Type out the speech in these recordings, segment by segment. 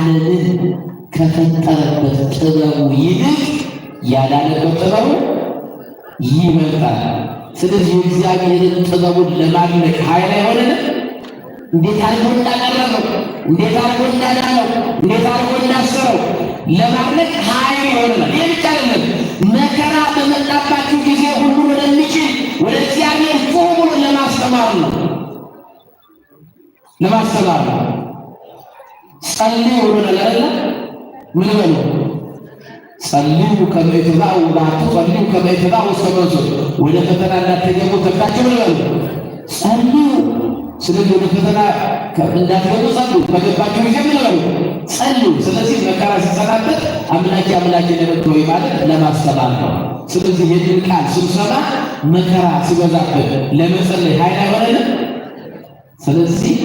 ዓለምን ከፈጠረበት ጥበቡ ይልቅ ያዳነበት ጥበቡ ይበልጣል። ስለዚህ እግዚአብሔርን ጥበቡን ለማድነቅ ኃይል አይሆንንም? እንዴት አድርጎ እንዳቀረበው፣ እንዴት አድርጎ እንዳዳነው፣ እንዴት አድርጎ እንዳሰረው ለማድነቅ ኃይል ይሆንናል። ይህ ብቻ አይደለም፣ መከራ በመጣባችሁ ጊዜ ሁሉ ወደሚችል ወደ እግዚአብሔር ጩኹ ብሎ ለማስተማር ነው። ለማስተማር ነው። ጸልዩ ብሎናል አይደል? ምን በሉ? ጸልዩ ከመ ይትባኡ ወአቱ ጸልዩ ከመ ይትባኡ ሰበዙ። ወደ ፈተና እንዳትገቡ ተግታችሁ ምን በሉ? ጸልዩ። ስለዚህ ወደ ፈተና እንዳትገቡ ጸልዩ። በገባችሁ ጊዜ ምን በሉ? ጸልዩ። ስለዚህ መከራ ሲጸናበት አምላኬ አምላኬ ለምትሆይ ማለት ለማስተማር ነው። ስለዚህ ይህንን ቃል ስንሰማ መከራ ሲበዛበት ለመጸለይ ኃይል አይሆነንም? ስለዚህ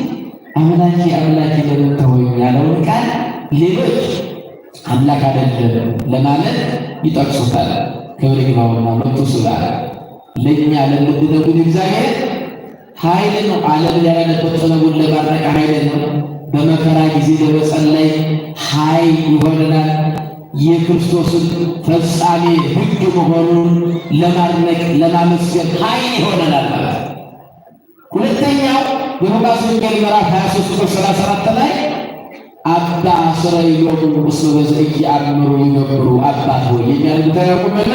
አምላኬ አምላኬ ለምትሆይ ያለውን ቃል ሌሎች አምላክ አይደለም ለማለት ይጠቅሱታል። ክብር ይግባውና መጥቶ ስላለ ለእኛ ለምንድነው እግዚአብሔር ኃይል ነው። ዓለምን ያለበት ጥበቡን ለማድረቅ ኃይል ነው። በመከራ ጊዜ ለመጸለይ ኃይል ይሆነናል። የክርስቶስን ፈጻሜ ሕግ መሆኑን ለማድነቅ ለማመስገን ኃይል ይሆነናል ማለት። ሁለተኛው በሉቃስ ወንጌል ምዕራፍ 23 ቁጥር 34 ላይ አባ አስረዮሙ እስመ በዘኢየአምሩ ይገብሩ አባት ሆይ የሚያደርጉት አያውቁምና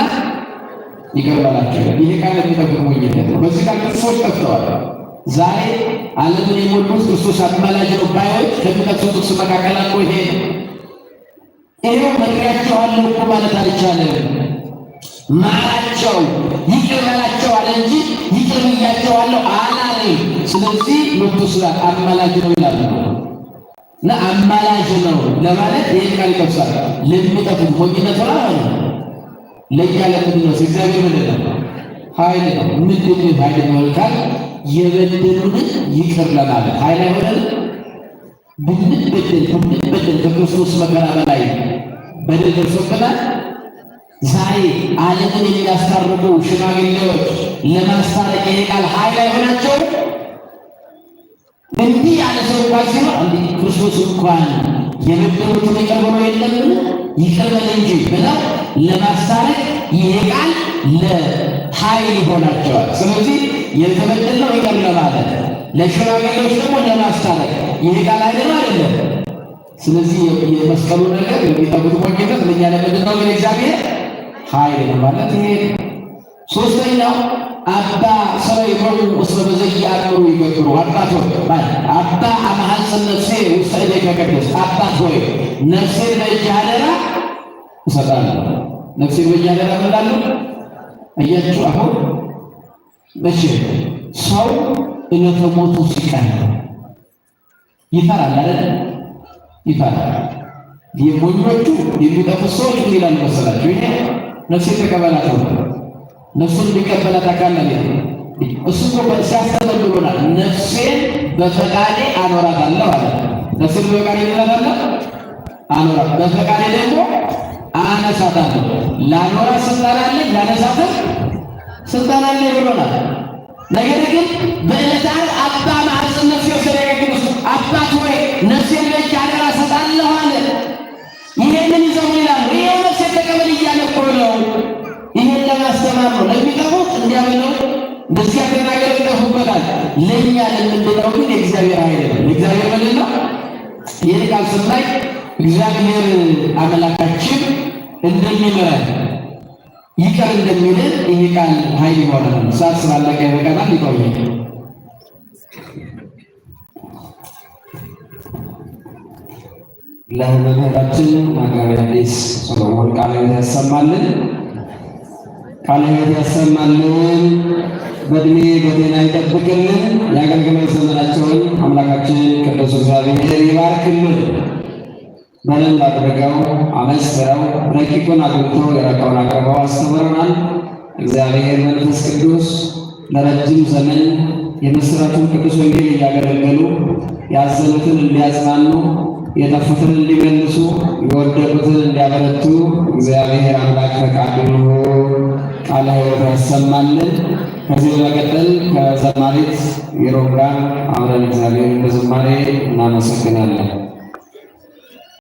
ይቅር በላቸው። ይሄ ቃል የሚጠብቅ ሞኝነት ነው። በዚህ ቃል ክርስቶስ ጠፍተዋል። ዛሬ ዓለምን የሞሉት ክርስቶስ አማላጅ ነው ባዮች ከሚጠቅሱት ጥቅስ መካከል አንዱ ይሄ ነው። ይሄው መክሬያቸዋለሁ እኮ ማለት አልቻለም። ማራቸው ይቅር በላቸው አለ እንጂ ይቅር ብያቸዋለሁ አላለም። ስለዚህ ቅዱስ አማላጅ ነው ይላል እና አማላጅ ነው ለማለት ይሄን ቃል ይጠቅሳል። ለሚጠፉት ሞኝነት ሆነ ለእኛ ለምንድነው? እግዚአብሔር ምንድን ነው? ኃይል ነው። ምንድን ነው ኃይል ነው ካል የበደሉንን ይቅር ለማለት ኃይል አይሆንም? ብንበደል ከክርስቶስ መከራ በላይ በደል ደርሶብናል። ዛሬ ዓለምን የሚያስታርቁ ሽማግሌዎች ለማስታረቅ ይሄ ቃል ኃይል አይሆናቸውም? እንዲህ ያለ ሰው እንኳን ሲሆን እንዲህ ክርስቶስ እንኳን የበደሉትን ይቅር ብሎ የለምን ይቅር በል እንጂ ብለው ለማስታረቅ ይሄ ቃል ለኃይል ይሆናቸዋል። ስለዚህ የተበደልነው ይቅር ለማለት ለሽማግሌዎች ደግሞ ለማስታረቅ ይሄ ቃል አይደለም። ስለዚህ የመስቀሉ ነገር የሚጠብቁ ሞኝነት ለእኛ ለምንድን ነው? ግን እግዚአብሔር ኃይል ነው ማለት ይሄ። ሶስተኛው አባ አስረዮሙ እስመ በዘኢየአምሩ ይገብሩ አባት ሆይ አባ አማሐጽን ነፍሴ ውስተ እዴከ ቅድስት አባት ሆይ ነፍሴን በእጅህ አደራ እሰጣለሁ። ነፍሴን በእጅህ አደራ እሰጣለሁ። እያችሁ አሁን መቼ ሰው ዕለተ ሞቱ ሲቀር ይፈራል አይደል? ይፈራል። የሞኞቹ የሚጠፉት ሰዎች ምን ይላሉ መሰላችሁ? ይሄ ነፍሴን ተቀበላት ነው። ነፍሱን እንዲቀበላት አካል ነው። እሱ እኮ ሲያስተምር ብሎናል። ነፍሴን በፈቃዴ አኖራታለሁ አለ። ነፍሴን በፈቃዴ አኖራታለሁ አኖራት፣ በፈቃዴ ደግሞ አነሳታለሁ። ላኖራ ስልጣን አለኝ፣ ላነሳትም ስልጣን አለኝ ብሎናል። ነገር ግን በዕለተ ዓርብ አባ አማሐጽን ነፍሴ ውስተ እዴከ ቅድስት አባት ሆይ ነፍሴን በእጅህ አደራ እሰጣለሁ አለ። ይሄንን ይዘው ይላሉ። ይሄው ነፍሴን ተቀበል እያለ እኮ ነው። ይሄን ለማስተማር ነው። ለሚጠፉት እንዲያምነው እንደዚህ ተናገር ይጠፉበታል። ለእኛ ለምንድነው ግን የእግዚአብሔር ኃይል ነው። የእግዚአብሔር ምንድን ነው? ይህን ቃል ስናይ እግዚአብሔር አምላካችን እንደሚመራን ይቅር እንደሚልን ይህ ቃል ኃይል ይሆናል። ሰዓት ስላለቀ ይበቃናል። ይቆያል። ለመምህራችን መጋቤ ሐዲስ ሰሎሞን ቃለ ሕይወት ያሰማልን፣ ቃለ ሕይወት ያሰማልን፣ በእድሜ በጤና ይጠብቅልን፣ የአገልግሎት ዘመናቸውን አምላካችን ቅዱስ እግዚአብሔር ይባርክልን። በደንብ አድርገው አመስግነው ረቂቁን አግኝተው የረቀውን አቅርበው አስተምረናል። እግዚአብሔር መንፈስ ቅዱስ ለረጅም ዘመን የምስራቹን ቅዱስ ወንጌል እያገለገሉ ያዘኑትን እንዲያጽናኑ፣ የጠፉትን እንዲመልሱ፣ የወደቁትን እንዲያበረቱ እግዚአብሔር አምላክ ፈቃዱ ቃለ ሕይወት ያሰማልን። ከዚህ በመቀጠል ከዘማሪት የሮጋ አብረን እግዚአብሔር በዝማሬ እናመሰግናለን።